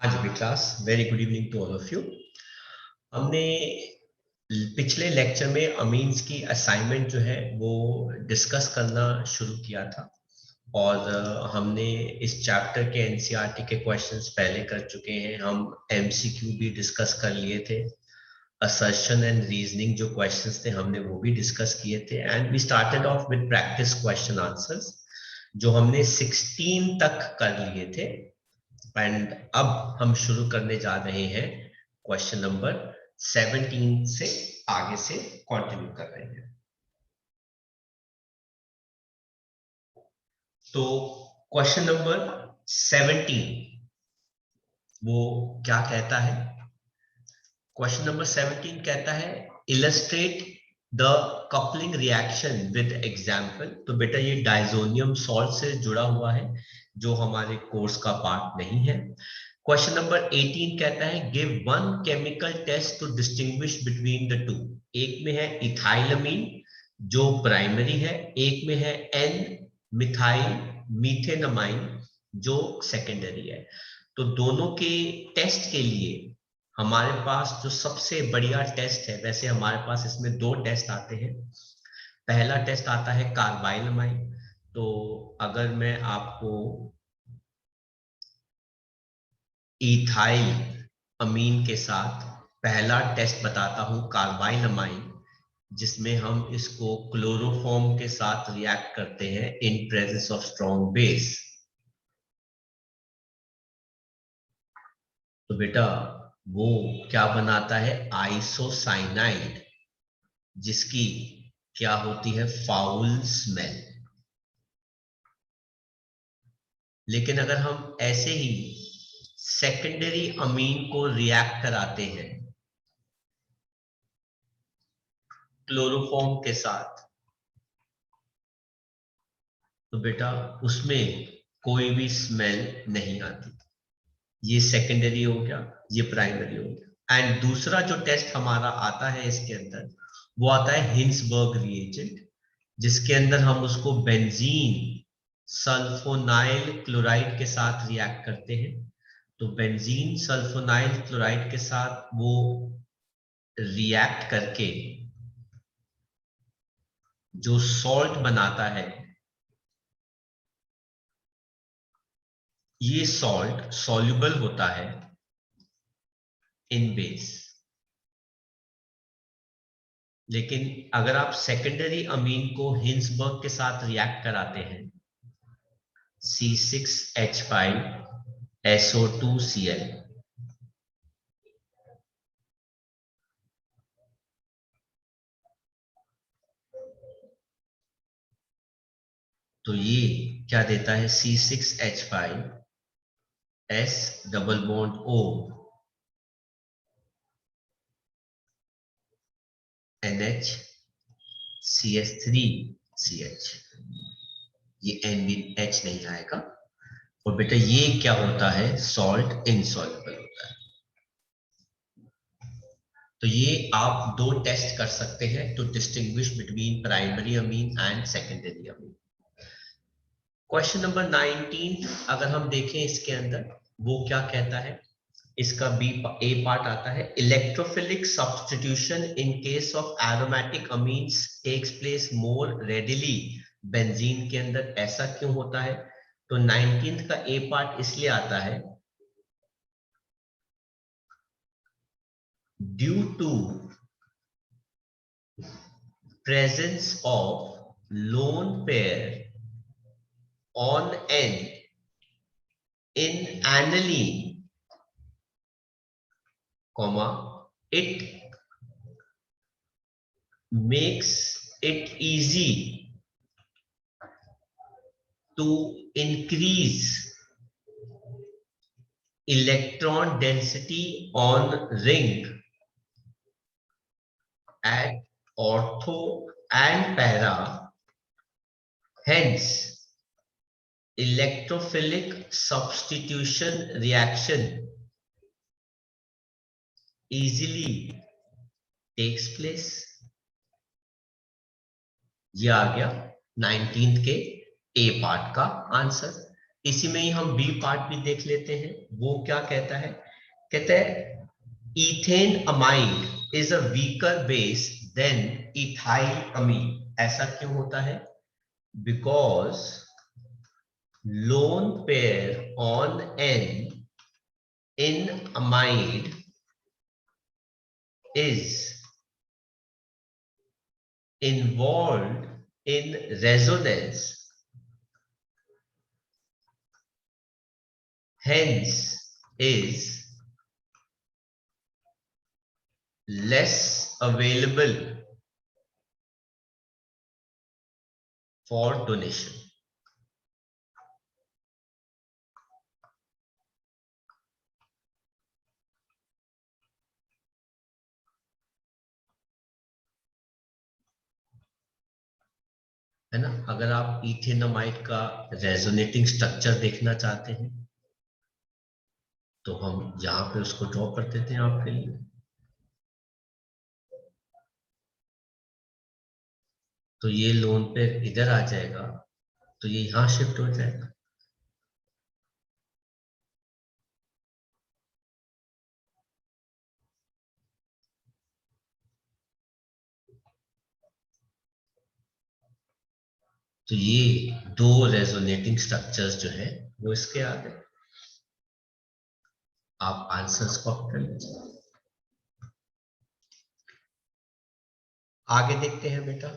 हाँ जी Vikas, very good evening to all of you. हमने पिछले लेक्चर में अमीन्स की असाइनमेंट जो है वो डिस्कस करना शुरू किया था और हमने इस चैप्टर के एनसीईआरटी के क्वेश्चंस पहले कर चुके हैं। हम एमसीक्यू भी डिस्कस कर लिए थे, असर्शन एंड रीजनिंग जो क्वेश्चंस थे हमने वो भी डिस्कस किए थे and we started off with practice question answers जो हमने 16 तक कर लिए थे। एंड अब हम शुरू करने जा रहे हैं क्वेश्चन नंबर 17 से, आगे से कंटिन्यू कर रहे हैं। तो क्वेश्चन नंबर 17 वो क्या कहता है? क्वेश्चन नंबर 17 कहता है illustrate the coupling reaction with example. तो बेटा ये डाइजोनियम सॉल्ट से जुड़ा हुआ है जो हमारे कोर्स का पार्ट नहीं है। क्वेश्चन नंबर 18 कहता है give one chemical test to distinguish between the two. एक में है इथाइलमीन जो प्राइमरी है, एक में है एन मिथाइल मीथेनमाइन जो सेकेंडरी है। तो दोनों के टेस्ट के लिए हमारे पास जो सबसे बढ़िया टेस्ट है, वैसे हमारे पास इसमें दो टेस्ट आते हैं। पहला टेस्ट आता है कार्बाइलमाइन। तो अगर मैं आपको इथाइल अमीन के साथ पहला टेस्ट बताता हूं कार्बाइलमाइन, जिसमें हम इसको क्लोरोफॉर्म के साथ रिएक्ट करते हैं in presence of strong base. तो बेटा वो क्या बनाता है? आइसोसाइनाइड, जिसकी क्या होती है? Foul smell. लेकिन अगर हम ऐसे ही सेकेंडरी अमीन को रिएक्ट कराते हैं क्लोरोफॉर्म के साथ, तो बेटा उसमें कोई भी स्मेल नहीं आती। ये सेकेंडरी हो गया, ये प्राइमरी हो गया। एंड दूसरा जो टेस्ट हमारा आता है इसके अंदर, वो आता है हिंसबर्ग रिएजेंट, जिसके अंदर हम उसको बेंजीन सल्फोनाइल क्लोराइड के साथ रिएक्ट करते हैं। तो बेंजीन सल्फोनाइल क्लोराइड के साथ वो रिएक्ट करके जो सॉल्ट बनाता है, ये सॉल्ट सॉल्युबल होता है इन बेस। लेकिन अगर आप सेकेंडरी अमीन को हिंसबर्ग के साथ रिएक्ट कराते हैं C6H5SO2Cl, तो ये क्या देता है? C6H5S double bond O NH CH3CH, ये NH नहीं आएगा। और बेटा ये क्या होता है? सॉल्ट इनसॉल्युबल होता है। तो ये आप दो टेस्ट कर सकते हैं to distinguish between primary amine and secondary amine. Question number 19 अगर हम देखें इसके अंदर, वो क्या कहता है? इसका बी ए पार्ट आता है electrophilic substitution in case of aromatic amines takes place more readily benzene के अंदर। ऐसा क्यों होता है? तो 19th का ए पार्ट इसलिए आता है due to presence of lone pair on N in aniline, it makes it easy to increase electron density on ring at ortho and para. Hence, electrophilic substitution reaction easily takes place. ये आ गया 19th के ए part का answer. इसी में ही हम B part भी देख लेते हैं। वो क्या कहता है, कहते हैं ethanamide is a weaker base than ethylamine. ऐसा क्यों होता है? Because lone pair on N in amide is involved in resonance, hence is less available for donation. है ना? अगर आप इथेनोमाइड का रेजोनेटिंग स्ट्रक्चर देखना चाहते हैं तो हम यहां पे उसको ड्रॉ कर देते हैं आपके लिए। तो ये लोन पे इधर आ जाएगा, तो ये यहां शिफ्ट हो जाएगा। तो ये दो रेजोनेटिंग स्ट्रक्चर्स जो है वो इसके आ गए। आप आंसर्स को कर लीजिए। आगे देखते हैं बेटा,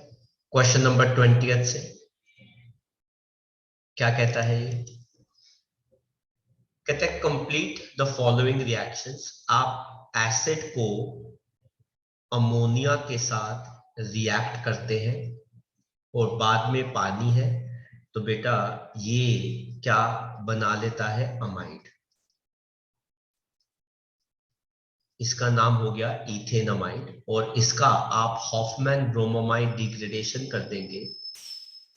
क्वेश्चन नंबर 20 से क्या कहता है ये? कहते हैं कंप्लीट द फॉलोइंग रिएक्शंस। आप एसिड को अमोनिया के साथ रिएक्ट करते हैं और बाद में पानी है, तो बेटा ये क्या बना लेता है? अमाइड। इसका नाम हो गया इथेनमाइड, और इसका आप हॉफमैन ब्रोमोमाइड डिग्रेडेशन कर देंगे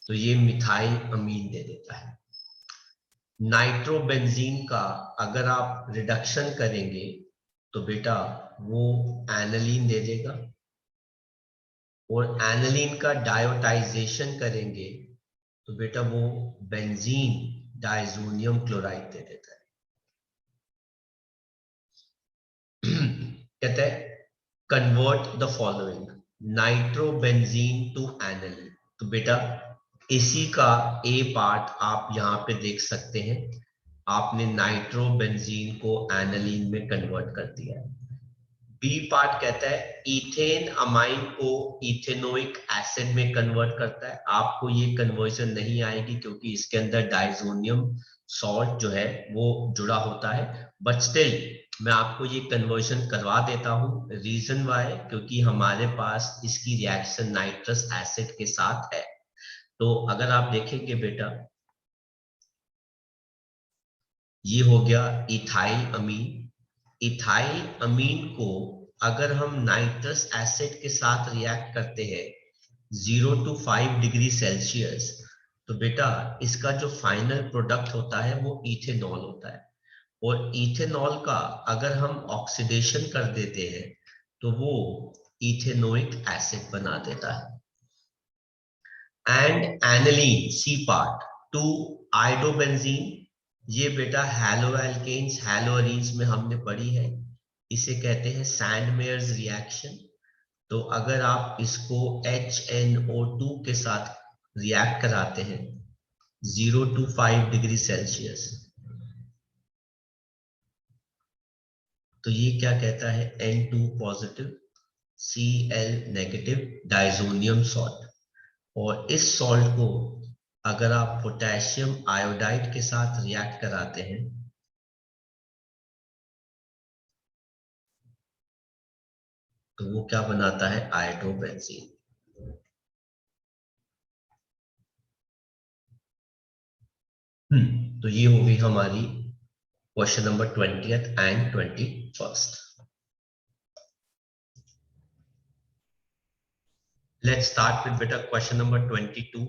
तो ये मिथाइल अमीन दे देता है। नाइट्रोबेंजीन का अगर आप रिडक्शन करेंगे तो बेटा वो एनालीन दे देगा, और एनालीन का डायोटाइजेशन करेंगे तो बेटा वो बेंजीन डाइजोनियम क्लोराइड दे देता है। कहते हैं convert the following nitrobenzene to aniline. तो बेटा इसी का ए पार्ट आप यहां पे देख सकते हैं। आपने नाइट्रोबेंजीन को एनालीन में कन्वर्ट कर दिया है। बी पार्ट कहता है इथेन अमाइन को इथेनोइक एसिड में कन्वर्ट करता है। आपको ये कन्वर्जन नहीं आएगी क्योंकि इसके अंदर डाइजोनियम सॉल्ट जो है वो जुड़ा होता है, बट स्टिल मैं आपको ये कन्वर्जन करवा देता हूं। रीजन वाई, क्योंकि हमारे पास इसकी रिएक्शन नाइट्रस एसिड के साथ है। तो अगर आप देखेंगे बेटा, ये हो गया इथाइल अमीन। इथाइल अमीन को अगर हम नाइट्रस एसिड के साथ रिएक्ट करते हैं 0 to 5 डिग्री सेल्सियस, तो बेटा इसका जो फाइनल प्रोडक्ट होता है वो इथेनॉल होता है। और इथेनॉल का अगर हम ऑक्सीडेशन कर देते हैं तो वो इथेनोइक एसिड बना देता है। And aniline C part to iodobenzene, ये बेटा हैलो एल्केन्स हैलो एरीन्स में हमने पढ़ी है, इसे कहते हैं सैंडमेयर्स रिएक्शन। तो अगर आप इसको HNO2 के साथ रिएक्ट कराते हैं 0 to 5 डिग्री सेल्सियस, तो ये क्या कहता है? N2 positive Cl negative diazonium salt. और इस सॉल्ट को अगर आप पोटेशियम आयोडाइड के साथ रिएक्ट कराते हैं तो वो क्या बनाता है? आयोडोबेंजीन। तो ये हो गई हमारी question number 20th and 21st। Let's start with बेटा क्वेश्चन नंबर 22।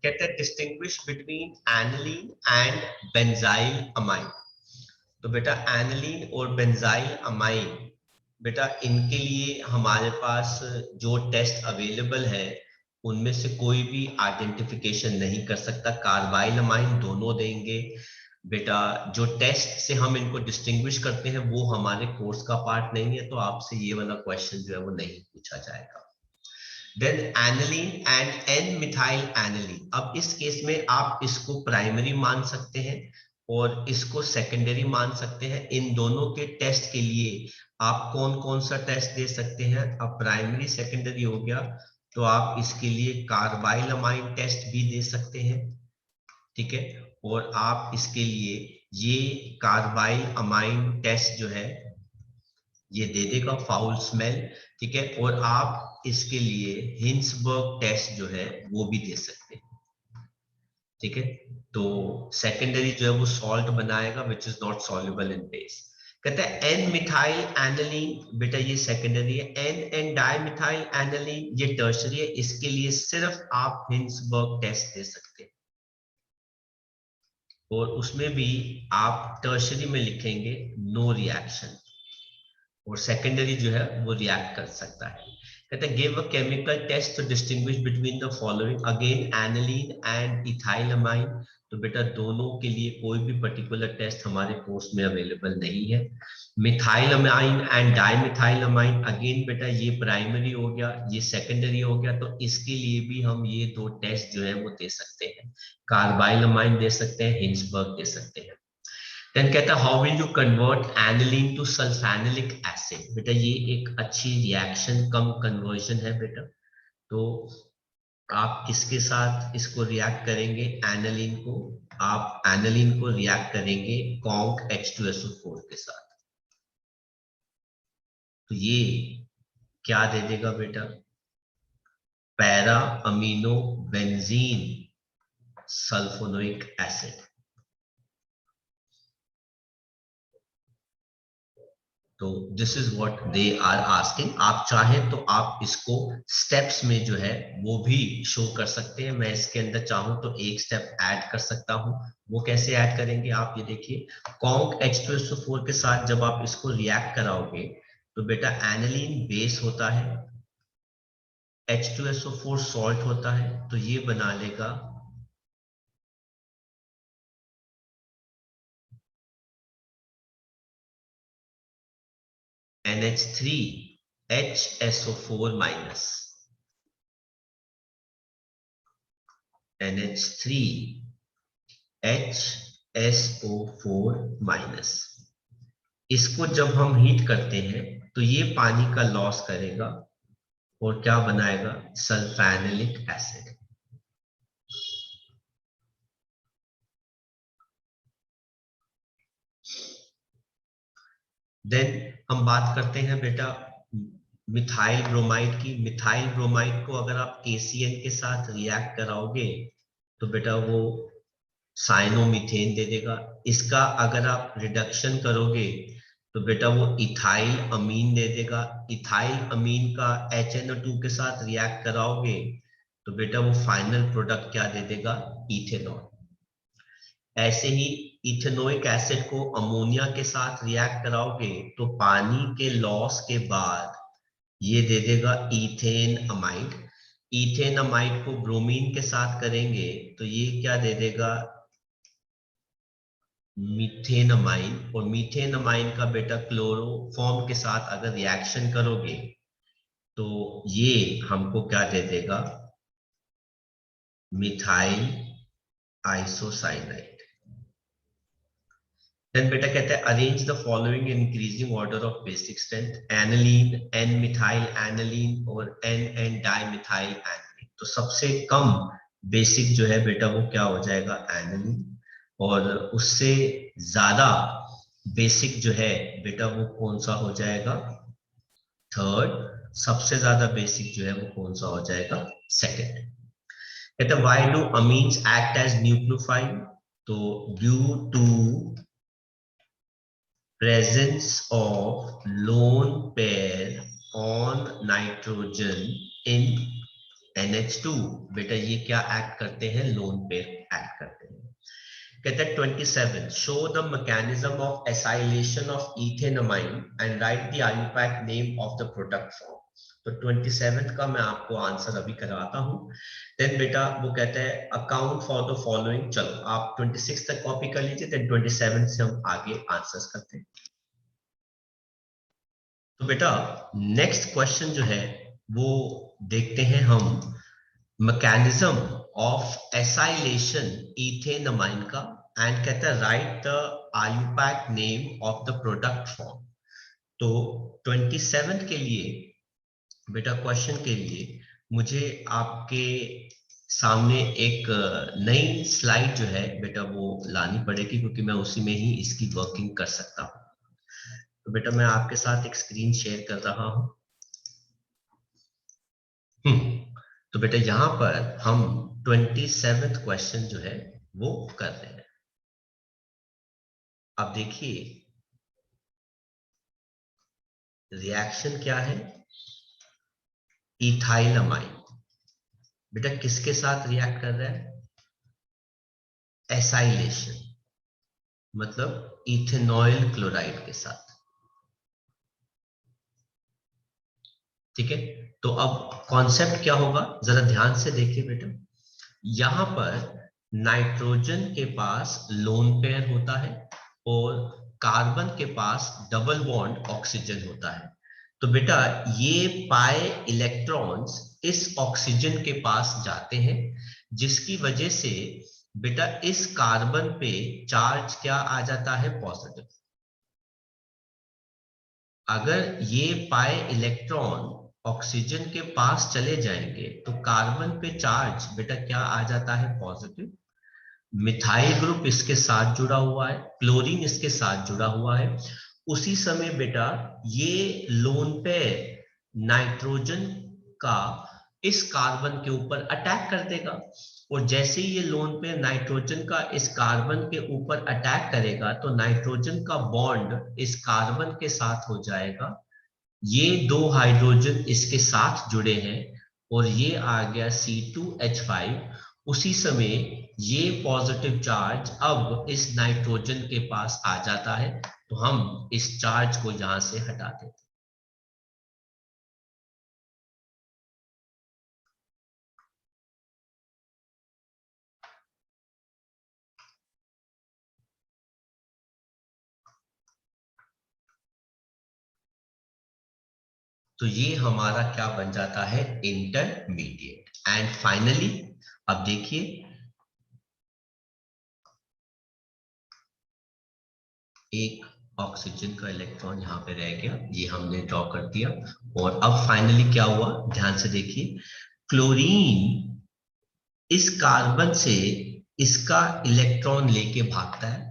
कहते हैं distinguish between aniline and benzyl amine. तो बेटा एनिलीन और बेंजाइल अमाइन बेटा इनके लिए हमारे पास जो टेस्ट अवेलेबल है उनमें से कोई भी आइडेंटिफिकेशन नहीं कर सकता, कार्बाइल अमाइन दोनों देंगे। बेटा जो टेस्ट से हम इनको डिस्टिंग्विश करते हैं वो हमारे कोर्स का पार्ट नहीं है, तो आपसे ये वाला क्वेश्चन जो है वो नहीं पूछा जाएगा। Then aniline and N methyl aniline, अब इस केस में आप इसको प्राइमरी मान सकते हैं और इसको सेकेंडरी मान सकते हैं। इन दोनों के टेस्ट के लिए आप कौन कौन सा टेस्ट दे सकते हैं? अब प्राइमरी सेकेंडरी हो गया तो आप इसके लिए कार्बाइल अमाइन टेस्ट भी दे सकते हैं, ठीक है। और आप इसके लिए ये कार्बाइल अमाइन टेस्ट जो है ये दे देगा फाउल स्मेल, ठीक है। और आप इसके लिए हिंसबर्ग टेस्ट जो है वो भी दे सकते हैं, ठीक है। तो सेकेंडरी जो है वो सॉल्ट बनाएगा which is not soluble in base. कहता है एन मिथाइल एनिलीन, बेटा ये सेकेंडरी है। एन एन डाइमिथाइल एनिलीन ये टर्शरी है, इसके लिए सिर्फ आप हिंसबर्ग टेस्ट दे सकते हैं और उसमें भी आप टर्शरी में लिखेंगे नो रिएक्शन और सेकेंडरी जो है वो रिएक्ट कर सकता है। कहते हैं give a chemical test to distinguish between the following, again aniline and ethylamine. तो बेटा दोनों के लिए कोई भी पर्टिकुलर टेस्ट हमारे कोर्स में अवेलेबल नहीं है। मिथाइलमाइन एंड डाइमिथाइलमाइन, अगेन बेटा ये प्राइमरी हो गया ये सेकेंडरी हो गया, तो इसके लिए भी हम ये दो टेस्ट जो है वो दे सकते हैं, कार्बाइलमाइन दे सकते हैं, हिंसबर्ग दे सकते हैं। देन कहता है how will you convert aniline to sulphanilic acid, बेटा ये एक अच्छी रिएक्शन कम कन्वर्जन है बेटा। तो आप किसके साथ इसको रिएक्ट करेंगे? एनिलीन को, आप एनिलीन को रिएक्ट करेंगे कॉन्क H2SO4 के साथ। तो ये क्या दे देगा बेटा? Para amino benzene sulphonic acid. तो this is what they are asking. आप चाहें तो आप इसको स्टेप्स में जो है वो भी शो कर सकते हैं। मैं इसके अंदर चाहूं तो एक स्टेप ऐड कर सकता हूं। वो कैसे ऐड करेंगे आप ये देखिए, कॉन्क H2SO4 के साथ जब आप इसको रिएक्ट कराओगे तो बेटा एनिलीन बेस होता है, H2SO4 सॉल्ट होता है, तो ये बना लेगा NH3HSO4 माइनस, NH3HSO4 माइनस। इसको जब हम हीट करते हैं तो ये पानी का लॉस करेगा और क्या बनाएगा? सल्फेनिलिक एसिड। देन हम बात करते हैं बेटा मिथाइल ब्रोमाइड की। मिथाइल ब्रोमाइड को अगर आप KCN के साथ रिएक्ट कराओगे तो बेटा वो साइनोमीथेन दे देगा। इसका अगर आप रिडक्शन करोगे तो बेटा वो इथाइल अमीन दे देगा। इथाइल अमीन का HNO2 के साथ रिएक्ट कराओगे तो बेटा वो फाइनल प्रोडक्ट क्या दे देगा? इथेनॉल। ऐसे ही इथेनोइक एसिड को अमोनिया के साथ रिएक्ट कराओगे तो पानी के लॉस के बाद ये दे देगा इथेन अमाइड। इथेन अमाइड को ब्रोमीन के साथ करेंगे तो ये क्या दे देगा? मीथेनमाइन। और मीथेनमाइन का बेटा क्लोरोफॉर्म के साथ अगर रिएक्शन करोगे तो ये हमको क्या दे देगा? Methyl isocyanide. देन बेटा कहते हैं arrange the following increasing order of basic strength, aniline, N methyl aniline और एन एन डाइमिथाइल एनिलीन। तो सबसे कम बेसिक जो है बेटा वो क्या हो जाएगा? एनिलीन। और उससे ज्यादा बेसिक जो है बेटा वो कौन सा हो जाएगा? थर्ड। सबसे ज्यादा बेसिक जो है वो कौन सा हो जाएगा? सेकंड। कहते हैं why do amines act as nucleophile? तो due to presence of lone pair on nitrogen in NH2। बेटा ये क्या एक्ट करते हैं? लोन पेयर एक्ट करते हैं। कहते हैं 27 show the mechanism of acylation of ethanamine and write the IUPAC name of the product form. तो 27 का मैं आपको आंसर अभी करवाता हूं। देन बेटा वो कहते हैं अकाउंट फॉर द फॉलोइंग। चलो आप 26 तक कॉपी कर लीजिए, देन 27 से हम आगे आंसर्स करते हैं। तो बेटा नेक्स्ट क्वेश्चन जो है वो देखते हैं हम, मैकेनिज्म ऑफ एसाइलेशन इथेनमाइन का, एंड कहता है right the IUPAC name of the product form. तो 27 के लिए बेटा क्वेश्चन के लिए मुझे आपके सामने एक नई स्लाइड जो है बेटा वो लानी पड़ेगी, क्योंकि मैं उसी में ही इसकी वर्किंग कर सकता हूं। तो बेटा मैं आपके साथ एक स्क्रीन शेयर कर रहा हूं। तो बेटा यहां पर हम 27th क्वेश्चन जो है वो कर रहे हैं। अब देखिए रिएक्शन क्या है, इथाइलमाइन बेटा किसके साथ रिएक्ट कर रहा है, एसाइलेशन मतलब इथेनॉइल क्लोराइड के साथ। ठीक है, तो अब कॉन्सेप्ट क्या होगा जरा ध्यान से देखिए बेटा। यहां पर नाइट्रोजन के पास लोन पेयर होता है और कार्बन के पास डबल बॉन्ड ऑक्सीजन होता है। तो बेटा ये पाए इलेक्ट्रॉन्स इस ऑक्सीजन के पास जाते हैं, जिसकी वजह से बेटा इस कार्बन पे चार्ज क्या आ जाता है, पॉजिटिव। अगर ये पाए इलेक्ट्रॉन ऑक्सीजन के पास चले जाएंगे तो कार्बन पे चार्ज बेटा क्या आ जाता है, पॉजिटिव। मिथाइल ग्रुप इसके साथ जुड़ा हुआ है, क्लोरीन इसके साथ जुड़ा हुआ है। उसी समय बेटा ये लोन पेयर नाइट्रोजन का इस कार्बन के ऊपर अटैक कर देगा, और जैसे ही ये लोन पेयर नाइट्रोजन का इस कार्बन के ऊपर अटैक करेगा तो नाइट्रोजन का बॉन्ड इस कार्बन के साथ हो जाएगा। ये दो हाइड्रोजन इसके साथ जुड़े हैं और ये आ गया C2H5। उसी समय ये पॉजिटिव चार्ज अब इस नाइट्रोजन के पास आ जाता है, तो हम इस चार्ज को यहां से हटा देते हैं। तो ये हमारा क्या बन जाता है, इंटरमीडिएट। एंड फाइनली अब देखिए एक ऑक्सीजन का इलेक्ट्रॉन यहाँ पे रह गया, ये हमने ड्रॉ कर दिया। और अब फाइनली क्या हुआ, ध्यान से देखिए, क्लोरीन इस कार्बन से इसका इलेक्ट्रॉन लेके भागता है,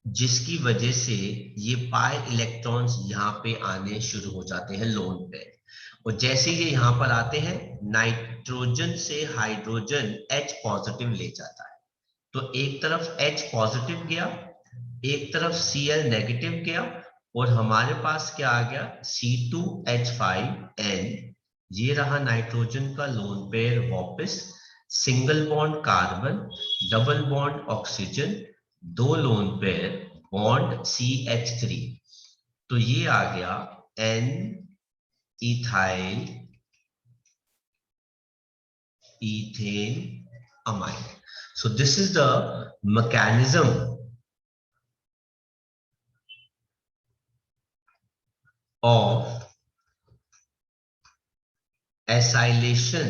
जिसकी वजह से ये पाई इलेक्ट्रॉन्स यहाँ पे आने शुरू हो जाते हैं लोन पे। और जैसे ये यहाँ पर आते हैं नाइट्रोजन से हाइड्रोजन H पॉजिटिव ले जाता है, तो एक तरफ H पॉजिटिव गया, एक तरफ Cl नेगेटिव गया, और हमारे पास क्या आ गया, C2H5N। ये रहा नाइट्रोजन का लोन पेयर वापस, single bond carbon, double bond oxygen, दो लोन पेयर, बॉन्ड CH3। तो ये आ गया N ethyl ethane amine. So this is the mechanism of acylation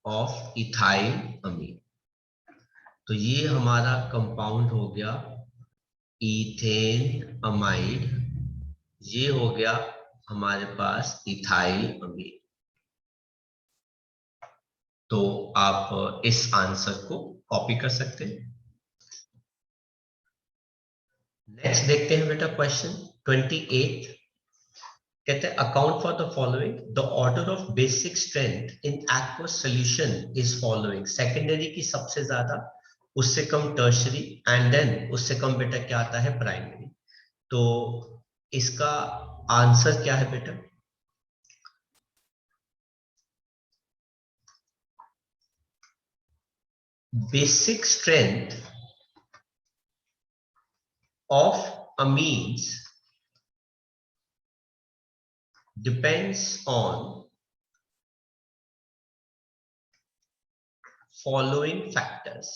of ethyl amine. तो ये हमारा कंपाउंड हो गया इथेन अमाइड, ये हो गया हमारे पास इथाइल अमीन। तो आप इस आंसर को कॉपी कर सकते हैं। नेक्स्ट देखते हैं बेटा क्वेश्चन 28। कहते हैं account for the following, the order of basic strength in aqueous solution is following. Secondary की सबसे ज्यादा, उससे कम टर्शरी, एंड देन उससे कम बेटा क्या आता है, प्राइमरी। तो इसका आंसर क्या है बेटा, basic strength of amines depends on following factors.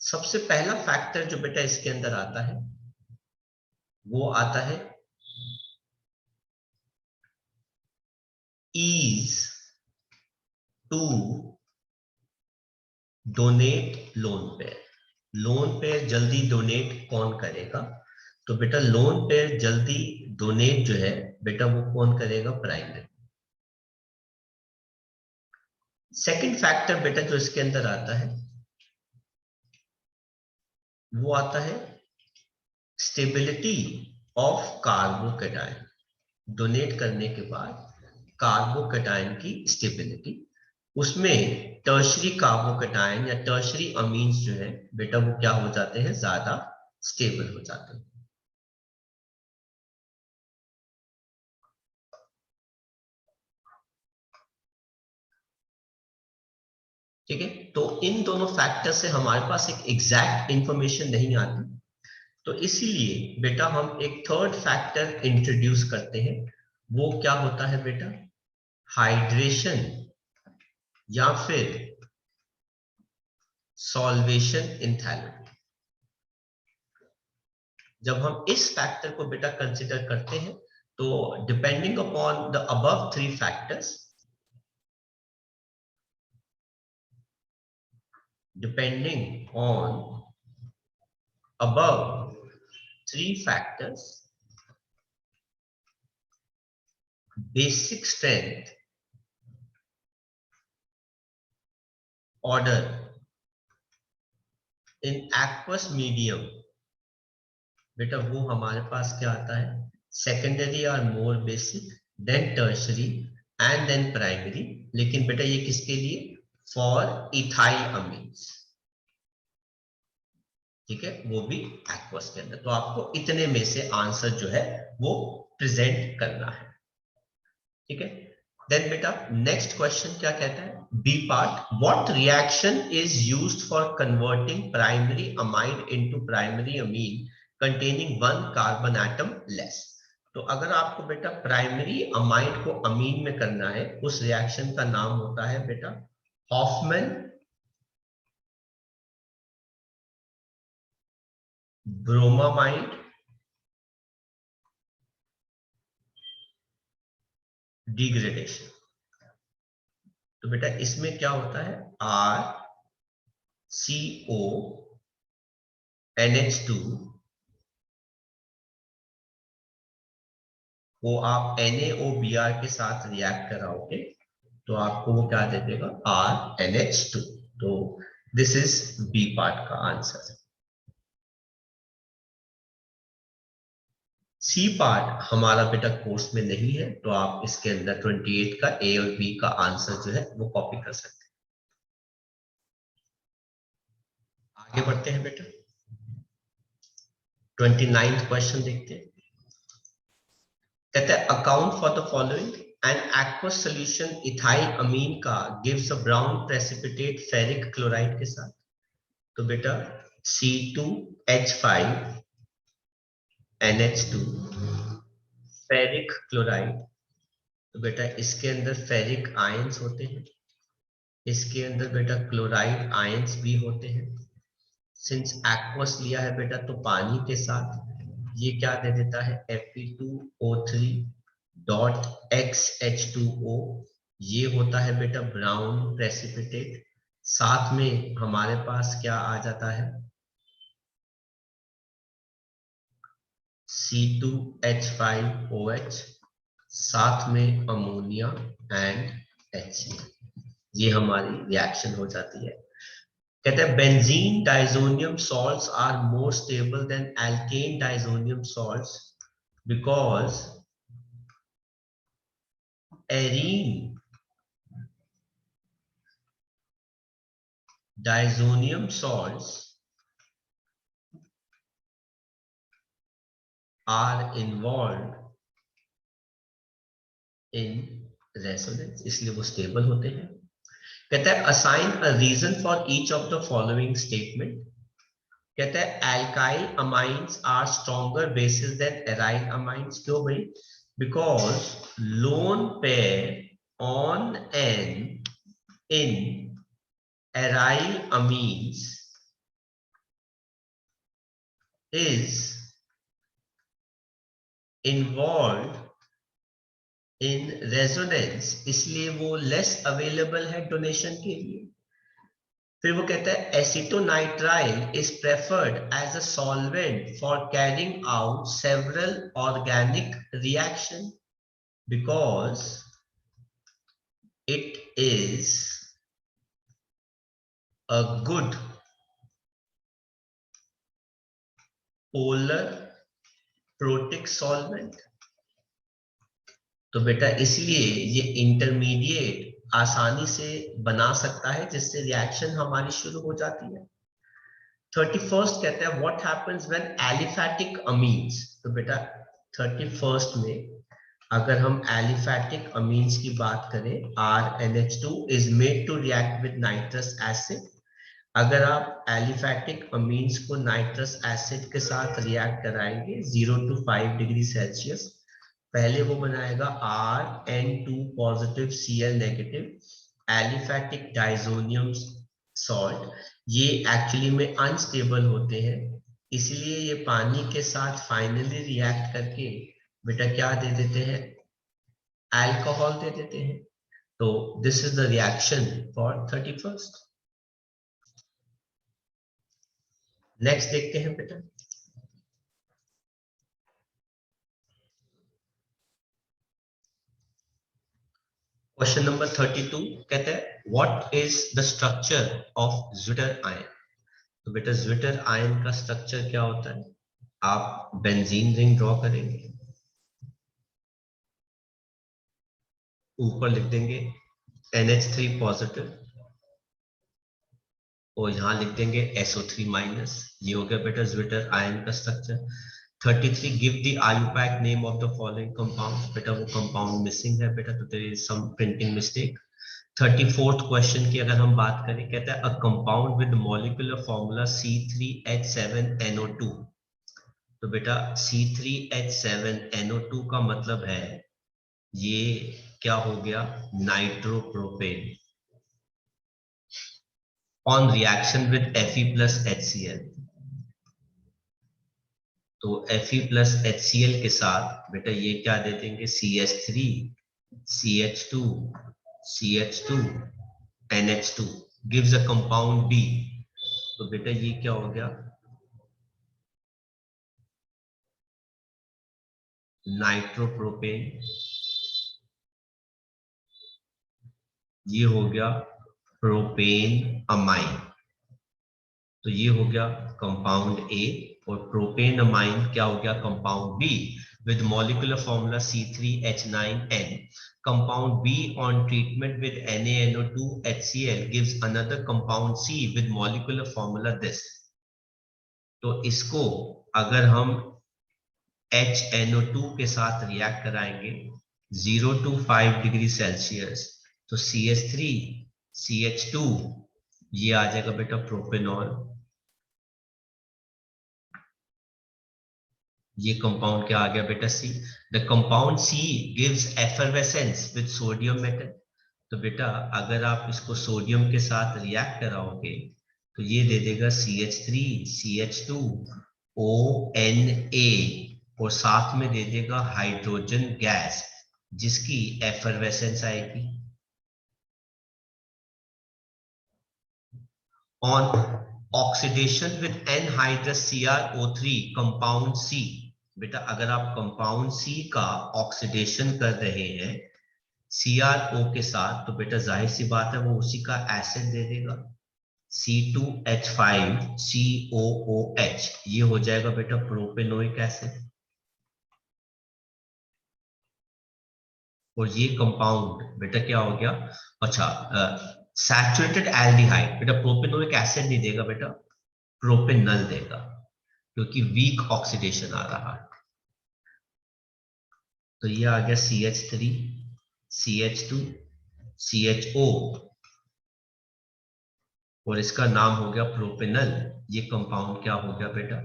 सबसे पहला फैक्टर जो बेटा इसके अंदर आता है वो आता है ease to donate lone pair. Lone pair जल्दी डोनेट कौन करेगा? तो बेटा लोन पेयर जल्दी डोनेट जो है बेटा वो कौन करेगा? प्राइमरी. सेकंड फैक्टर बेटा जो इसके अंदर आता है वो आता है स्टेबिलिटी ऑफ कार्बोकैटायन. डोनेट करने के बाद कार्बोकैटायन की स्टेबिलिटी, उसमें टर्शरी कार्बोकैटायन या टर्शरी अमीन्स जो है बेटा वो क्या हो जाते हैं? ज्यादा स्टेबल हो जाते हैं. ठीक है, तो इन दोनों फैक्टर से हमारे पास एक एग्जैक्ट इंफॉर्मेशन नहीं आती, तो इसीलिए बेटा हम एक थर्ड फैक्टर इंट्रोड्यूस करते हैं. वो क्या होता है बेटा? हाइड्रेशन या फिर सॉल्वेशन एंथैल्पी. जब हम इस फैक्टर को बेटा कंसिडर करते हैं तो depending upon the above three factors, depending on above three factors, basic strength, order in aqueous medium बेटा वो हमारे पास क्या आता है? सेकेंडरी और more basic, then tertiary and then primary. लेकिन बेटा ये किसके लिए? For ethyl amines. ठीक है, वो भी एक्वस के अंदर. तो आपको इतने में से आंसर जो है वो प्रेजेंट करना है. ठीक है, देन बेटा नेक्स्ट क्वेश्चन क्या कहता है? B part, what reaction is used for converting primary amide into primary amine containing one carbon atom less. तो अगर आपको बेटा प्राइमरी अमाइड को अमीन में करना है, उस रिएक्शन का नाम होता है बेटा हॉफमैन ब्रोमामाइड डिग्रेडेशन. तो बेटा इसमें क्या होता है? RCO NH2 को आप NaOBr के साथ रिएक्ट कराओगे तो आपको वो क्या दे देगा? RNH2. तो दिस इज बी पार्ट का आंसर. सी पार्ट हमारा बेटा कोर्स में नहीं है, तो आप इसके अंदर 28 का ए और बी का आंसर जो है वो कॉपी कर सकते हैं. आगे बढ़ते हैं बेटा, 29th क्वेश्चन देखते हैं. कहते हैं account for the following. An aqueous solution ethylamine का gives a brown precipitate ferric chloride के साथ. तो बेटा C2H5 NH2 फेरिक क्लोराइड. तो बेटा इसके अंदर फेरिक आयंस होते हैं, इसके अंदर बेटा क्लोराइड आयंस भी होते हैं. सिंस एक्वस लिया है बेटा तो पानी के साथ ये क्या दे देता है? Fe2O3 dot XH2O. ये होता है बेटा ब्राउन प्रेसिपिटेट. साथ में हमारे पास क्या आ जाता है? C2H5OH, साथ में अमोनिया एंड HCl. ये हमारी रिएक्शन हो जाती है. कहते हैं benzene diazonium salts are more stable than alkane diazonium salts because arene diazonium salts are involve in resonance. इसलिए वो स्टेबल होते हैं. कहता है assign a reason for each of the following statement. कहता है alkyl amines are stronger bases than aryl amines. क्यों भाई? Because lone pair on N in aryl amines is involved in resonance, इसलिए वो लेस अवेलेबल है donation के लिए। फिर वो कहता है acetonitrile is preferred as a solvent for carrying out several organic reaction because it is a good polar protic solvent. तो बेटा इसलिए ये इंटरमीडिएट आसानी से बना सकता है जिससे रिएक्शन हमारी शुरू हो जाती है। 31st कहते हैं what happens when aliphatic amines. तो बेटा 31st में अगर हम एलिफैटिक अमीन्स की बात करें, RNH2 is made to react with nitrous acid. अगर आप एलिफैटिक अमीन्स को नाइट्रस एसिड के साथ रिएक्ट कराएंगे 0 to 5 डिग्री सेल्सियस, पहले वो बनाएगा RN2 positive Cl negative aliphatic diazonium salt. ये एक्चुअली में अनस्टेबल होते हैं, इसलिए ये पानी के साथ फाइनली रिएक्ट करके बेटा क्या दे देते हैं? अल्कोहल दे देते हैं। तो this is the reaction for 31st। Next देखते हैं बेटा। क्वेश्चन नंबर 32 कहते हैं what is the structure of zwitter ion. तो बेटा ज्विटर आयन का स्ट्रक्चर क्या होता है? आप बेंजीन रिंग ड्रॉ करेंगे, ऊपर लिख देंगे NH3 पॉजिटिव और यहां लिख देंगे SO3 माइनस। ये हो गया बेटा ज्विटर आयन का structure. 33 give the IUPAC name of the following compounds. बेटा वो कंपाउंड मिसिंग है बेटा, तो there is some printing mistake. 34th question की अगर हम बात करें, कहता है a compound with molecular formula C3H7NO2। तो बेटा C3H7NO2 का मतलब है ये क्या हो गया? Nitropropane on reaction with Fe plus HCl। तो Fe प्लस HCl के साथ बेटा ये क्या दे देंगे? CH3 CH2 CH2 NH2 gives a compound B। तो बेटा ये क्या हो गया? नाइट्रोप्रोपेन। ये हो गया प्रोपेन अमाइन। तो ये हो गया कंपाउंड ए, और प्रोपेन अमाइन क्या हो गया? Compound B with molecular formula C3H9N. Compound B on treatment with NaNO2 HCl gives another compound C with molecular formula this। तो इसको अगर हम HNO2 के साथ रिएक्ट कराएंगे 0 to 5 डिग्री सेल्सियस, तो CH3 CH2 ये आ जाएगा बेटा प्रोपेनॉल। ये कंपाउंड क्या आ गया बेटा? C. The compound C gives effervescence with sodium metal. तो बेटा अगर आप इसको सोडियम के साथ रिएक्ट कराओगे तो ये दे देगा CH3 CH2 ONA और साथ में दे देगा हाइड्रोजन गैस जिसकी एफरवेसेंस आएगी। On oxidation with anhydrous CrO3 compound C. बेटा अगर आप कंपाउंड सी का ऑक्सीडेशन कर रहे हैं CrO के साथ, तो बेटा जाहिर सी बात है वो उसी का एसिड दे देगा C2H5COOH। ये हो जाएगा बेटा प्रोपेनोइक एसिड। और ये कंपाउंड बेटा क्या हो गया? अच्छा, सैचुरेटेड एल्डिहाइड। बेटा प्रोपेनोइक एसिड नहीं देगा बेटा, प्रोपेनल देगा क्योंकि वीक ऑक्सीडेशन आ रहा है। तो ये आ गया CH3 CH2 CHO और इसका नाम हो गया प्रोपेनल। ये कंपाउंड क्या हो गया बेटा?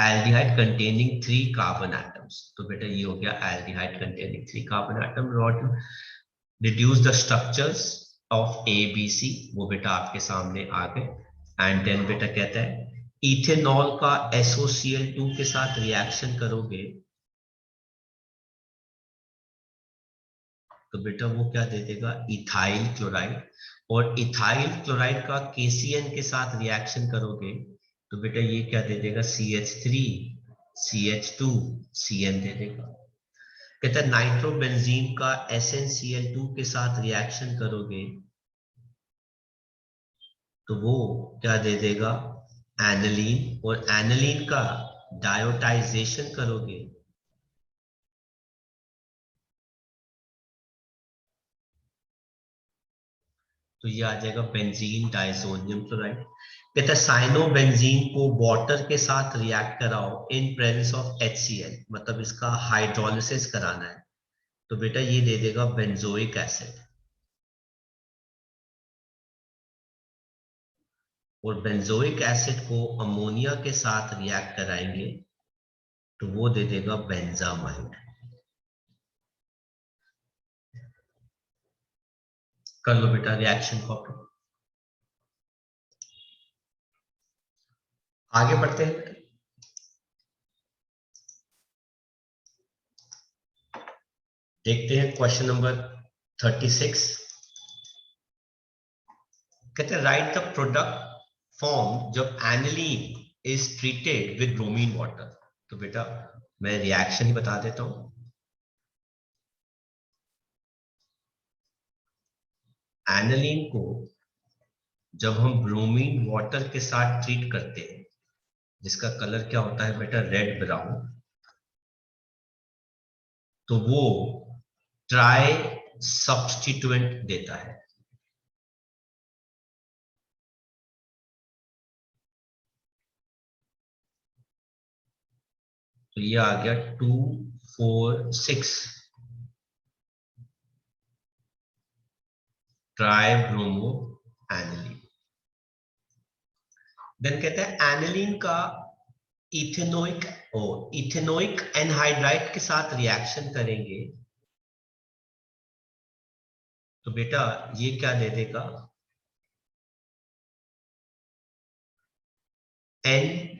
Aldehyde containing 3 carbon atoms. तो बेटा ये हो गया aldehyde containing 3 carbon atom. Reduce the structures of A B C, वो बेटा आपके सामने आ गए। एंड देन बेटा कहता है इथेनॉल का SOCl2 के साथ रिएक्शन करोगे तो बेटा वो क्या दे देगा? Ethyl chloride. और इथाइल क्लोराइड का KCN के साथ रिएक्शन करोगे तो बेटा ये क्या दे देगा? CH3 CH2 CN दे देगा। कहता है नाइट्रोबेंजीन का SnCl2 के साथ रिएक्शन करोगे तो वो क्या दे देगा? एनिलीन। और एनिलीन का डायोटाइजेशन करोगे तो ये आ जाएगा बेंजीन डाइसोनियम क्लोराइड। कहता है साइनोबेंजीन को वाटर के साथ रिएक्ट कराओ इन प्रेजेंस ऑफ HCl, मतलब इसका हाइड्रोलिसिस कराना है तो बेटा ये दे देगा बेंजोइक एसिड। और बेंजोइक एसिड को अमोनिया के साथ रिएक्ट कराएंगे तो वो दे देगा बेंजामाइड। कर लो बेटा रिएक्शन कॉपी। आगे बढ़ते हैं बेटा। देखते हैं क्वेश्चन नंबर 36। कहते हैं राइट द प्रोडक्ट फॉर्म जब aniline is treated with bromine water. तो बेटा मैं रिएक्शन ही बता देता हूं। एनिलीन को जब हम ब्रोमीन वाटर के साथ ट्रीट करते हैं जिसका कलर क्या होता है बेटा? रेड ब्राउन, तो वो ट्राई सब्स्टिट्यूएंट देता है। तो ये आ गया 2,4,6 ट्राई ब्रोमो एनिलीन। देन कहते हैं एनिलीन का इथेनोइक एनहाइड्राइड के साथ रिएक्शन करेंगे तो बेटा ये क्या दे देगा? N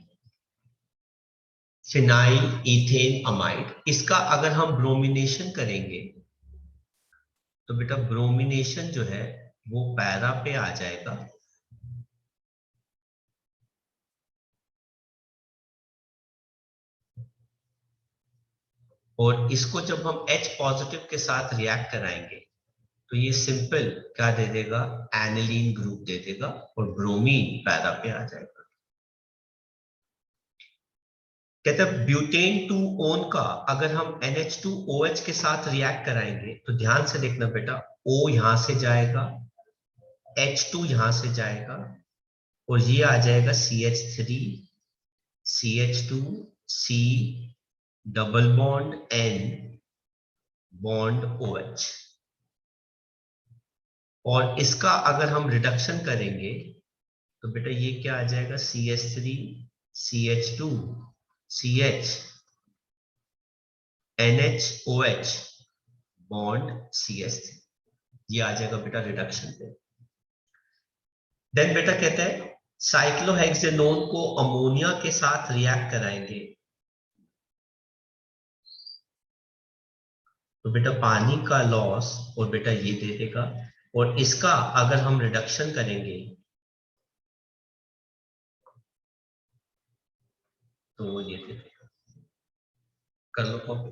phenyl ethane amide. इसका अगर हम ब्रोमिनेशन करेंगे तो बेटा ब्रोमिनेशन जो है वो पैरा पे आ जाएगा और इसको जब हम H पॉजिटिव के साथ रिएक्ट कराएंगे तो ये सिंपल क्या दे देगा? एनिलीन ग्रुप दे देगा और ब्रोमीन पैरा पे आ जाएगा। कहते हैं ब्यूटेन 2 ओन का अगर हम NH2OH के साथ रिएक्ट कराएंगे तो ध्यान से देखना बेटा, O यहां से जाएगा, H2 यहां से जाएगा और ये आ जाएगा CH3 CH2 C double bond N bond OH। और इसका अगर हम रिडक्शन करेंगे तो बेटा ये क्या आ जाएगा? CH3 CH2 CH NHOH bond CH3। ये आ जाएगा बेटा रिडक्शन पे। देन बेटा कहता है साइक्लोहेक्सेनोन को अमोनिया के साथ रिएक्ट कराएंगे तो बेटा पानी का लॉस और बेटा ये दे देगा और इसका अगर हम रिडक्शन करेंगे तो वो ये दे देगा। कर लो कॉपी।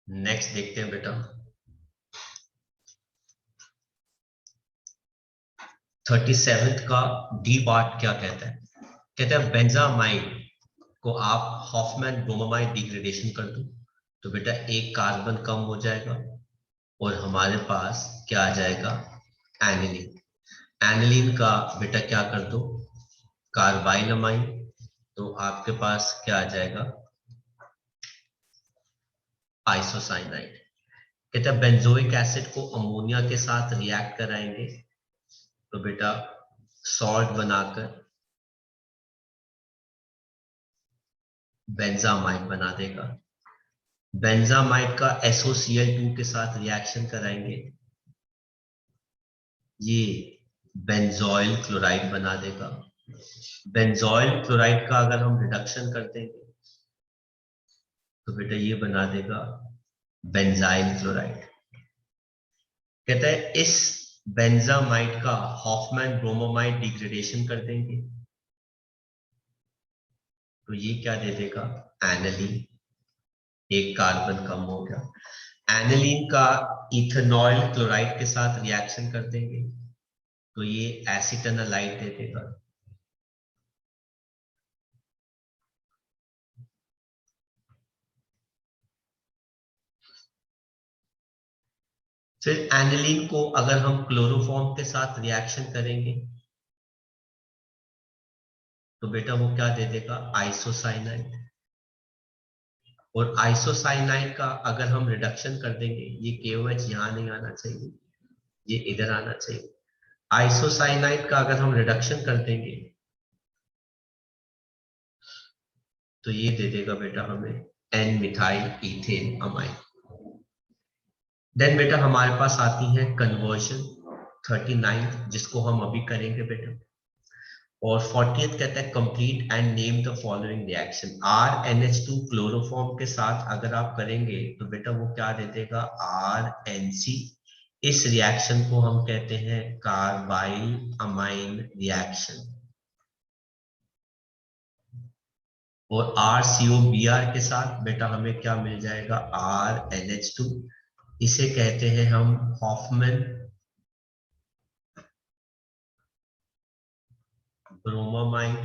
नेक्स्ट देखते हैं बेटा 37 का डी पार्ट क्या कहता है? कहता है बेंजामाइड को आप हॉफमैन ब्रोमामाइड डिग्रेडेशन कर दो तो बेटा एक कार्बन कम हो जाएगा और हमारे पास क्या आ जाएगा? एनिलीन। एनिलीन का बेटा क्या कर दो? कार्बाइलमाइन। तो आपके पास क्या आ जाएगा? आइसोसाइनाइड। कहते हैं बेंजोइक एसिड को अमोनिया के साथ रिएक्ट कराएंगे तो बेटा सॉल्ट बनाकर बेंजामाइड बना देगा। बेंजामाइड का SOCl2 के साथ रिएक्शन कराएंगे, ये बेंजोइल क्लोराइड बना देगा। बेंजोइल क्लोराइड का अगर हम रिडक्शन कर देंगे तो बेटा ये बना देगा बेंजाइल क्लोराइड। कहता है इस बेंजामाइड का हॉफमैन ब्रोमोमाइड डिग्रेडेशन कर देंगे तो ये क्या दे देगा, एनिलीन, एक कार्बन कम हो गया। एनिलीन का इथेनॉल क्लोराइड के साथ रिएक्शन कर देंगे तो ये एसिटोनालाइट दे देगा। फिर एनिलीन को अगर हम क्लोरोफॉर्म के साथ रिएक्शन करेंगे तो बेटा वो क्या दे देगा, आइसोसाइनाइड। और आइसोसाइनाइड का अगर हम रिडक्शन कर देंगे, ये KOH यहां नहीं आना चाहिए, ये इधर आना चाहिए। आइसोसाइनाइड का अगर हम रिडक्शन कर देंगे तो ये दे देगा बेटा हमें एन मिथाइल इथेन अमाइन। देन बेटा हमारे पास आती है कन्वर्जन 39 जिसको हम अभी करेंगे बेटा। और 40th कहता है complete and name the following reaction. RNH2 chloroform के साथ अगर आप करेंगे तो बेटा वो क्या दे देगा, RNC। इस रिएक्शन को हम कहते हैं कार्बाइल अमाइन रिएक्शन। और RCOBr के साथ बेटा हमें क्या मिल जाएगा, RNH2। इसे कहते हैं हम हॉफमैन ब्रोमोमाइड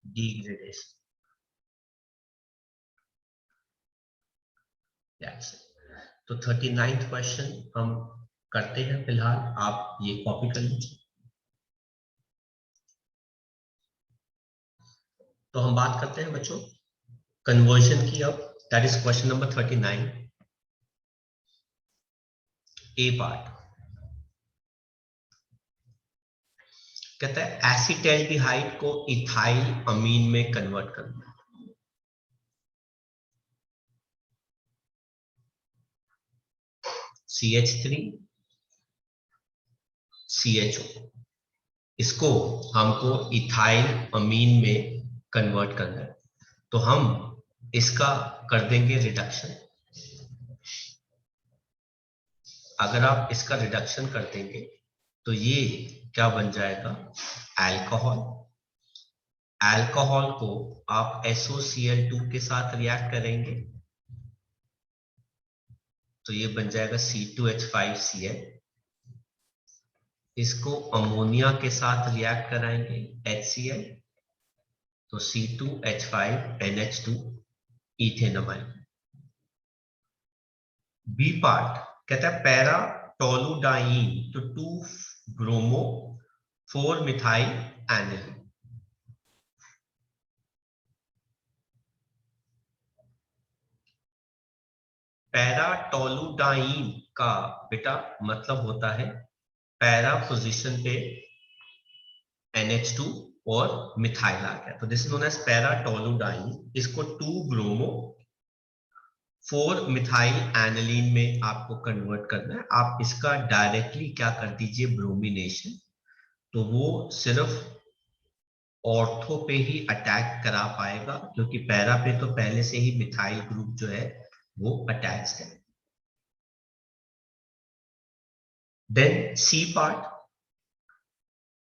डिग्रेडेशन रिएक्शन। तो 39th क्वेश्चन हम करते हैं फिलहाल, आप ये कॉपी कर लीजिए। तो हम बात करते हैं बच्चों कन्वर्जन की अब, that is question number 39 A part. कहता है एसिटाल्डिहाइड को इथाइल अमीन में कन्वर्ट करना। CH3 CHO, इसको हमको इथाइल अमीन में कन्वर्ट करना है तो हम इसका कर देंगे रिडक्शन। अगर आप इसका रिडक्शन कर देंगे तो ये क्या बन जाएगा, अल्कोहल। अल्कोहल को आप SOCl2 के साथ रिएक्ट करेंगे तो ये बन जाएगा C2H5Cl। इसको अमोनिया के साथ रिएक्ट कराएंगे HCl तो C2H5NH2 इथेनमाइड। बी पार्ट कहता है पैरा टोलुडाइन तो 2 ब्रोमो 4 मिथाइल एनिलीन। पैराटोलुडाइन का बेटा मतलब होता है पैरा पोजीशन पे NH2 और मिथाइल आ गया तो दिस इज नोन एज पैराटोलुडाइन। इसको 2 ब्रोमो 4 मिथाइल एनिलीन में आपको कन्वर्ट करना है। आप इसका डायरेक्टली क्या कर दीजिए, ब्रोमिनेशन, तो वो सिर्फ ऑर्थो पे ही अटैक करा पाएगा क्योंकि पैरा पे तो पहले से ही मिथाइल ग्रुप जो है वो अटैच्ड है। Then C part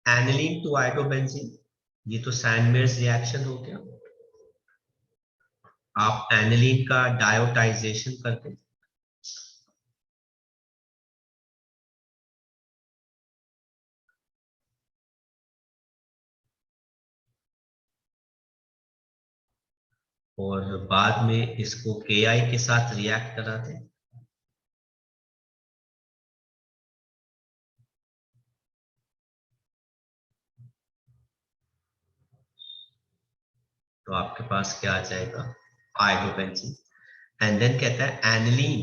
aniline to iodobenzene, ये तो सैंडमेयर्स रिएक्शन हो गया। आप एनिलीन का डायोटाइजेशन करके और बाद में इसको KI के साथ रिएक्ट कराते हैं तो आपके पास क्या आ जाएगा, आइडोबेंजीन। एंड देन कहता है एनिलीन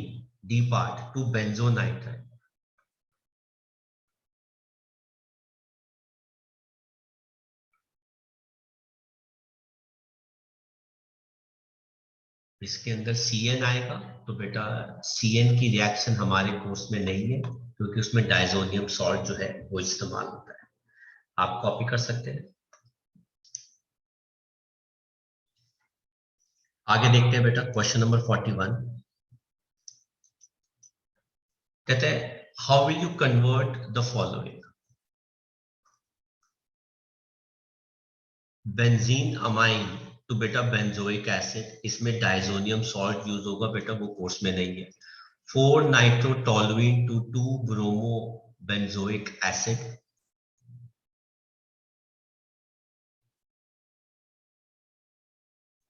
डी पार्ट टू बेंजोनाइट्राइल। इसके अंदर Cn आएगा, तो बेटा Cn की रिएक्शन हमारे कोर्स में नहीं है क्योंकि उसमें डाइजोनियम सॉल्ट जो है वो इस्तेमाल होता है। आप कॉपी कर सकते हैं। आगे देखते हैं बेटा क्वेश्चन नंबर 41। कहते हैं how will you convert the following, benzene amine to बेटा बेंजोइक एसिड। इसमें डाइजोनियम सॉल्ट यूज होगा बेटा, वो कोर्स में नहीं है। 4 nitrotoluene to 2 bromo benzoic acid.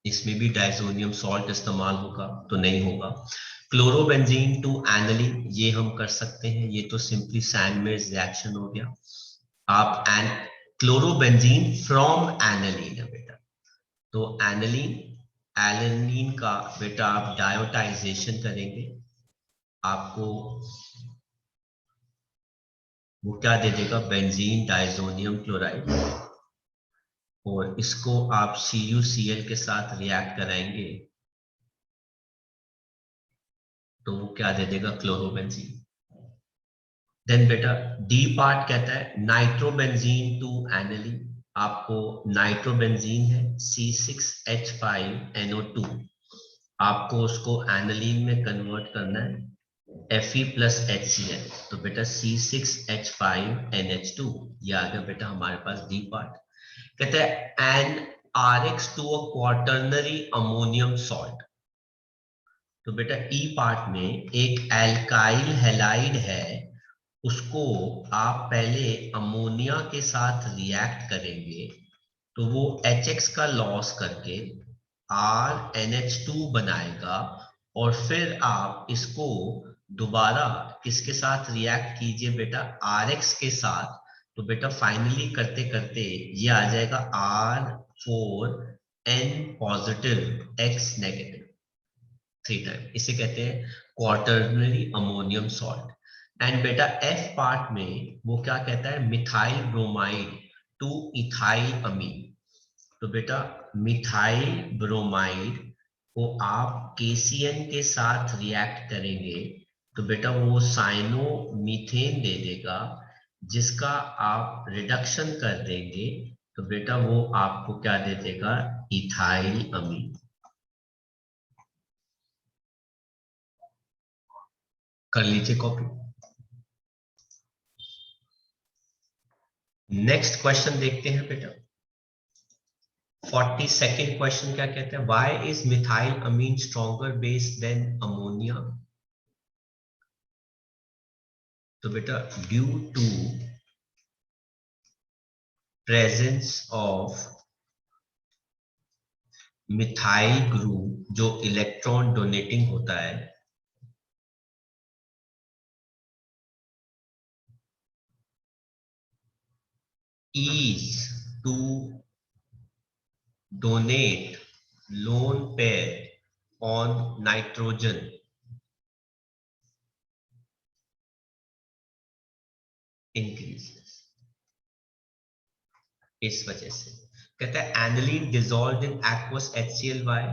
इसमें भी डाइजोनियम सॉल्ट इस्तेमाल होगा तो नहीं होगा। क्लोरोबेंजीन टू एनिलीन, ये हम कर सकते हैं, ये तो सिंपली सैंडविच रिएक्शन हो गया। आप क्लोरोबेंजीन फ्रॉम एनिलीन है बेटा, तो एनिलीन एलिनीन का बेटा आप डायोटाइजेशन करेंगे, आपको वो क्या दे देगा, बेंजीन डाइजोनियम क्लोराइड। और इसको आप CuCl के साथ रिएक्ट कराएंगे तो वो क्या दे देगा, क्लोरोबेंजीन। देन बेटा डी पार्ट कहता है नाइट्रोबेंजीन टू एनिलीन। आपको नाइट्रोबेंजीन है C6H5NO2, आपको उसको एनिलीन में कन्वर्ट करना है Fe प्लस HCl, तो बेटा C6H5NH2, ये आ गया बेटा हमारे पास डी पार्ट। कहते हैं an RX to a quaternary ammonium salt. तो बेटा ई पार्ट में एक एल्काइल हैलाइड है, उसको आप पहले अमोनिया के साथ रिएक्ट करेंगे तो वो HX का लॉस करके RNH2 बनाएगा, और फिर आप इसको दोबारा किसके साथ रिएक्ट कीजिए बेटा, RX के साथ। तो बेटा फाइनली करते करते ये आ जाएगा R4N positive X negative, 3 time. इसे कहते हैं क्वार्टरनरी अमोनियम सॉल्ट। एंड बेटा एफ पार्ट में वो क्या कहता है, मिथाइल ब्रोमाइड टू इथाइल अमीन। तो बेटा मिथाइल ब्रोमाइड को आप KCN के साथ रिएक्ट करेंगे तो बेटा वो साइनो मीथेन दे देगा, जिसका आप रिडक्शन कर देंगे तो बेटा वो आपको क्या दे देगा, इथाइल अमीन। कर लीजिए कॉपी। नेक्स्ट क्वेश्चन देखते हैं बेटा 42nd क्वेश्चन क्या कहते हैं, why is methyl amine stronger base than ammonia. तो बेटा due to presence of methyl group जो इलेक्ट्रॉन डोनेटिंग होता है, is to donate lone pair on nitrogen increases। इस वजह से कहता है aniline dissolve in aqueous HCl by,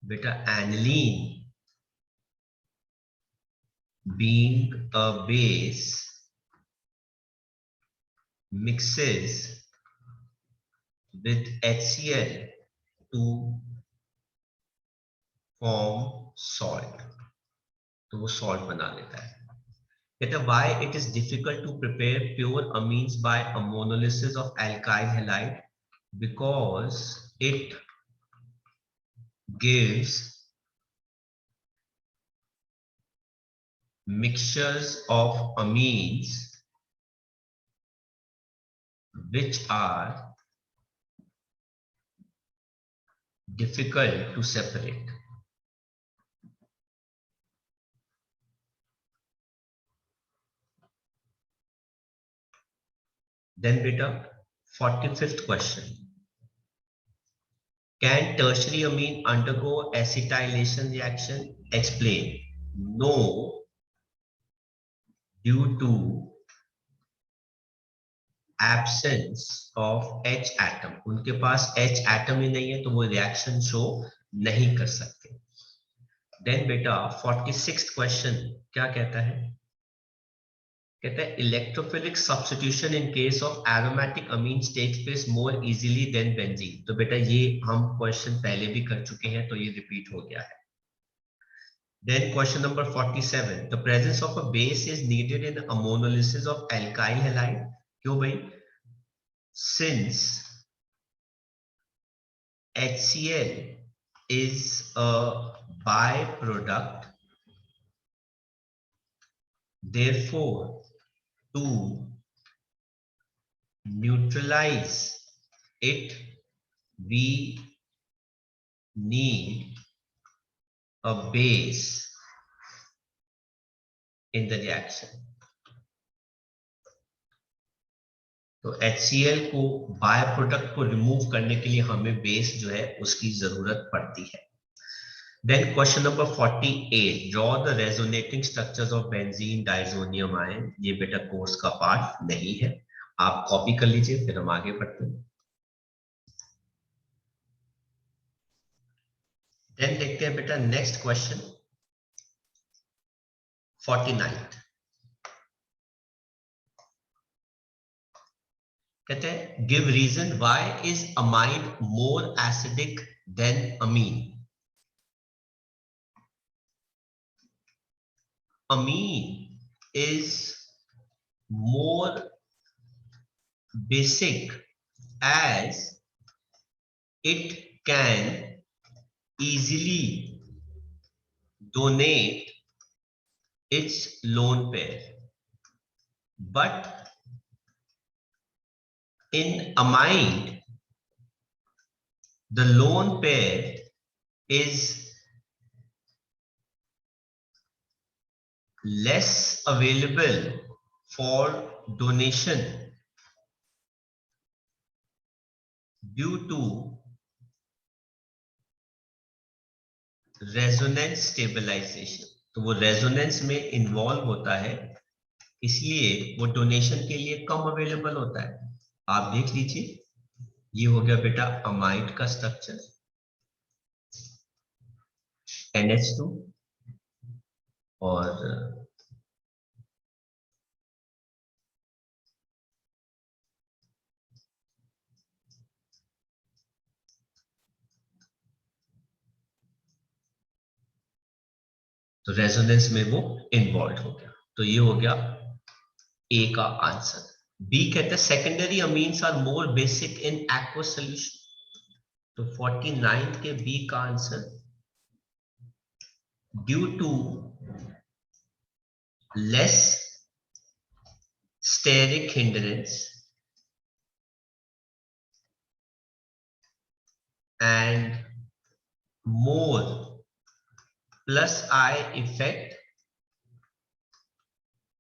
बेटा aniline being a base mixes with HCl to form salt, तो वो सॉल्ट बना लेता है। कहते हैं why it is difficult to prepare pure amines by ammonolysis of alkyl halide, because it gives mixtures of amines which are difficult to separate। Then beta 45th question, Can tertiary amine undergo acetylation reaction? Explain. No, due to absence of H atom. उनके पास H atom ही नहीं है तो वो reaction show नहीं कर सकते. Then बेटा 46th question क्या कहता है? कहता है electrophilic substitution in case of aromatic amines takes place more easily than benzene. तो बेटा ये हम क्वेश्चन पहले भी कर चुके हैं तो ये रिपीट हो गया है. Then question number 47, the presence of a base is needed in ammonolysis of alkyl halide. क्यों भाई? Since HCl is a byproduct, therefore to neutralize it we need a base in the reaction. तो HCl को by product को remove करने के लिए हमें base जो है उसकी जरूरत पड़ती है. Then question number 48, draw the resonating structures of benzene diazonium ion. ये बेटा कोर्स का पार्ट नहीं है, आप कॉपी कर लीजिए फिर हम आगे बढ़ते हैं. Then देखते हैं बेटा नेक्स्ट क्वेश्चन 49. कहते हैं give reason why is amide more acidic than amine. Amine is more basic as it can easily donate its lone pair, but in amide the lone pair is less available for donation due to resonance stabilization. तो वो resonance में involve होता है इसलिए वो donation के लिए कम available होता है. आप देख लीजिए ये हो गया बेटा अमाइड का स्ट्रक्चर NH2 और तो रेजोनेंस में वो इन्वॉल्व हो गया. तो ये हो गया ए का आंसर. बी कहते हैं secondary amines are more basic in aqueous solution. तो 49 के बी का answer due to less steric hindrance and more plus I effect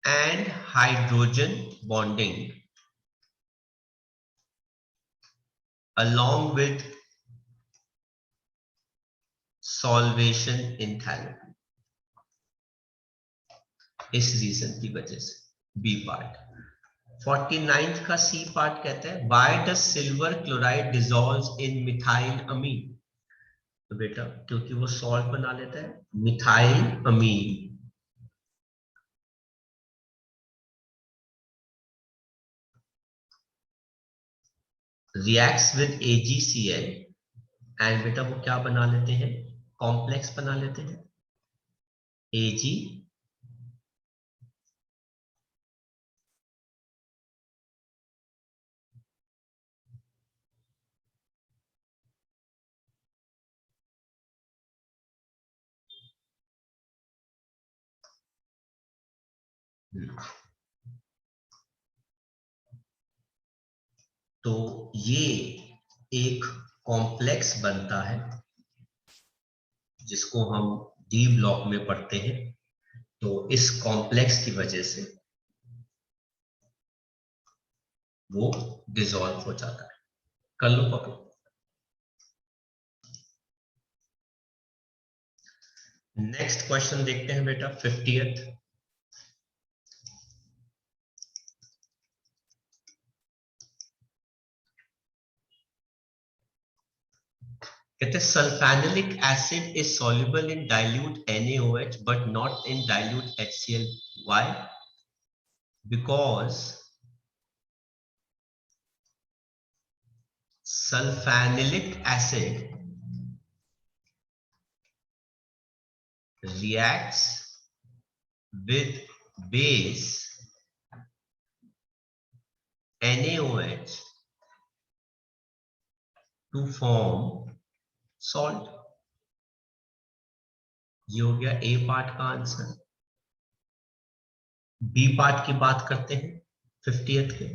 and hydrogen bonding along with solvation enthalpy. इस रीजन की वजह से बी पार्ट. 49 का सी पार्ट कहता है why does silver chloride dissolves in methyl amine. तो बेटा क्योंकि वो सॉल्ट बना लेता है. Methyl amine reacts with AgCl and बेटा वो क्या बना लेते हैं? कॉम्प्लेक्स बना लेते हैं Ag तो ये एक कॉम्प्लेक्स बनता है जिसको हम डी ब्लॉक में पढ़ते हैं. तो इस कॉम्प्लेक्स की वजह से वो डिसॉल्व हो जाता है. कर लो कॉपी. नेक्स्ट क्वेश्चन देखते हैं बेटा 50th। कहते sulphanilic acid is soluble in dilute NaOH but not in dilute HCl। Why? Because sulfanilic acid reacts with base NaOH to form salt। ये हो गया ए पार्ट का आंसर। बी पार्ट की बात करते हैं 50th के।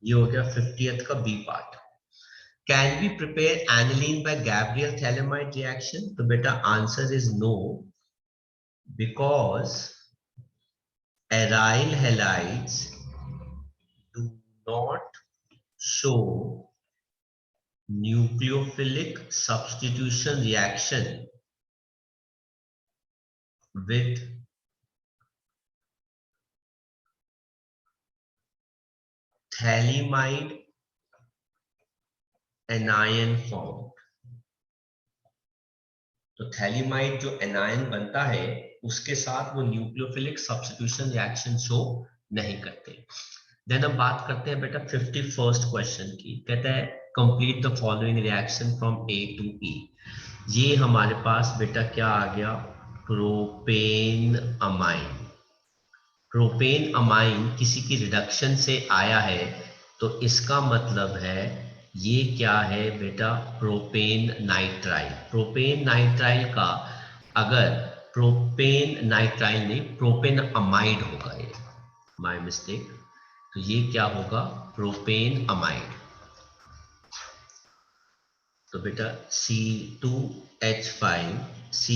ये हो गया 50th का B part. Can we prepare aniline by Gabriel phthalimide reaction? तो बेटा answer is no, because aryl halides do not show nucleophilic substitution reaction with thalidomide anion form। तो थैलीमाइड जो एनायन बनता है उसके साथ वो न्यूक्लियोफिलिक सब्स्टिट्यूशन रिएक्शन शो नहीं करते। देन अब बात करते हैं बेटा 51st क्वेश्चन की। कहता है complete the following reaction from A to E। ये हमारे पास बेटा क्या आ गया? Propane amine. प्रोपेन अमाइन किसी की रिडक्शन से आया है, तो इसका मतलब है ये क्या है बेटा? Propane nitrile. प्रोपेन नाइट्राइल का अगर प्रोपेन नाइट्राइल नहीं, प्रोपेन अमाइड होगा, ये माय मिस्टेक। तो ये क्या होगा? Propane amide. तो बेटा C2H5C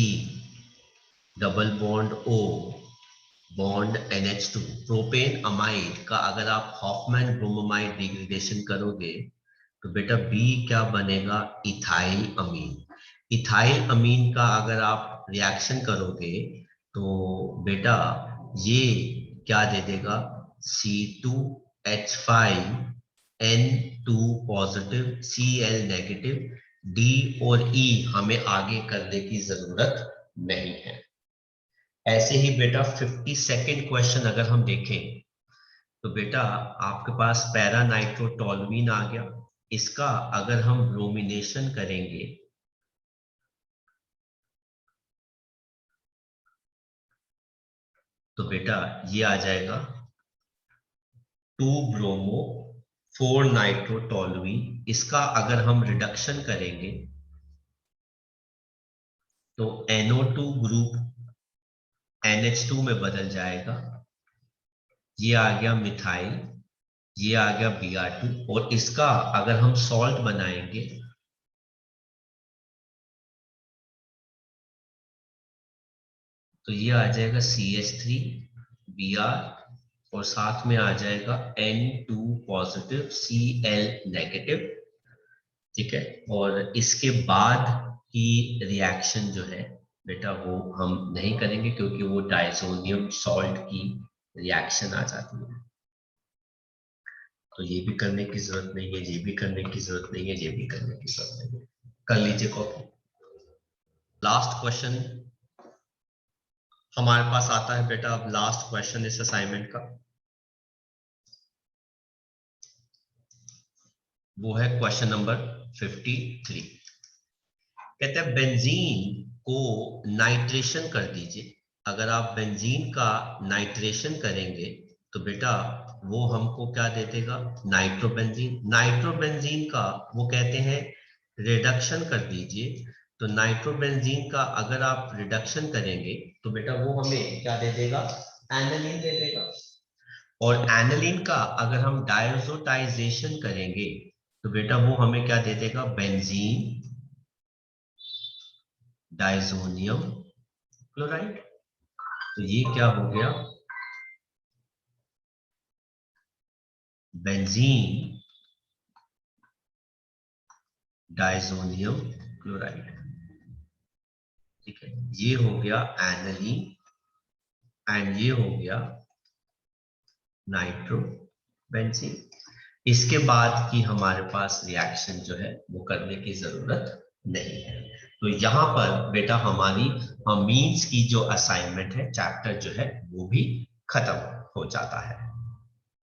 double bond O bond NH2 propane amide का अगर आप हॉफमैन ब्रोमोमाइड डिग्रेडेशन करोगे तो बेटा बी क्या बनेगा? इथाइल अमीन। इथाइल अमीन का अगर आप रिएक्शन करोगे तो बेटा ये क्या दे देगा? C2H5N2 positive Cl negative. D और E हमें आगे करने की जरूरत नहीं है। ऐसे ही बेटा 52nd क्वेश्चन अगर हम देखें तो बेटा आपके पास पैरा नाइट्रोटोलुइन आ गया। इसका अगर हम ब्रोमिनेशन करेंगे तो बेटा ये आ जाएगा 2 ब्रोमो 4 नाइट्रोटोलुइन। इसका अगर हम रिडक्शन करेंगे तो NO2 ग्रुप NH2 में बदल जाएगा। ये आ गया मिथाइल, ये आ गया Br2। और इसका अगर हम सॉल्ट बनाएंगे तो ये आ जाएगा CH3Br और साथ में आ जाएगा N2 पॉजिटिव Cl नेगेटिव। ठीक है, और इसके बाद की रिएक्शन जो है बेटा वो हम नहीं करेंगे क्योंकि वो डाइसोनियम सॉल्ट की रिएक्शन आ जाती है। तो ये भी करने की जरूरत नहीं है, ये भी करने की जरूरत नहीं है, ये भी करने की जरूरत नहीं है। कर लीजिए कॉपी। लास्ट क्वेश्चन हमारे पास आता है बेटा। अब लास्ट क्वेश्चन इस असाइनमेंट का वो है क्वेश्चन नंबर 53। कहते हैं बेंजीन को नाइट्रेशन कर दीजिए। अगर आप बेंजीन का नाइट्रेशन करेंगे तो बेटा वो हमको क्या दे देगा? नाइट्रोबेंजीन। नाइट्रोबेंजीन का वो कहते हैं रिडक्शन कर दीजिए। तो नाइट्रोबेंजीन का अगर आप रिडक्शन करेंगे तो बेटा वो हमें क्या दे देगा? एनालीन दे देगा। और एनालीन का अगर हम डायजोटाइजेशन करेंगे तो बेटा वो हमें क्या दे देगा? Benzene diazonium chloride. तो ये क्या हो गया? Benzene diazonium chloride. ठीक है, ये हो गया एनालीन एंड ये हो गया नाइट्रोबेंजीन। इसके बाद की हमारे पास रिएक्शन जो है वो करने की जरूरत नहीं है। तो यहाँ पर बेटा हमारी अमीन्स की जो असाइनमेंट है चैप्टर जो है वो भी खत्म हो जाता है।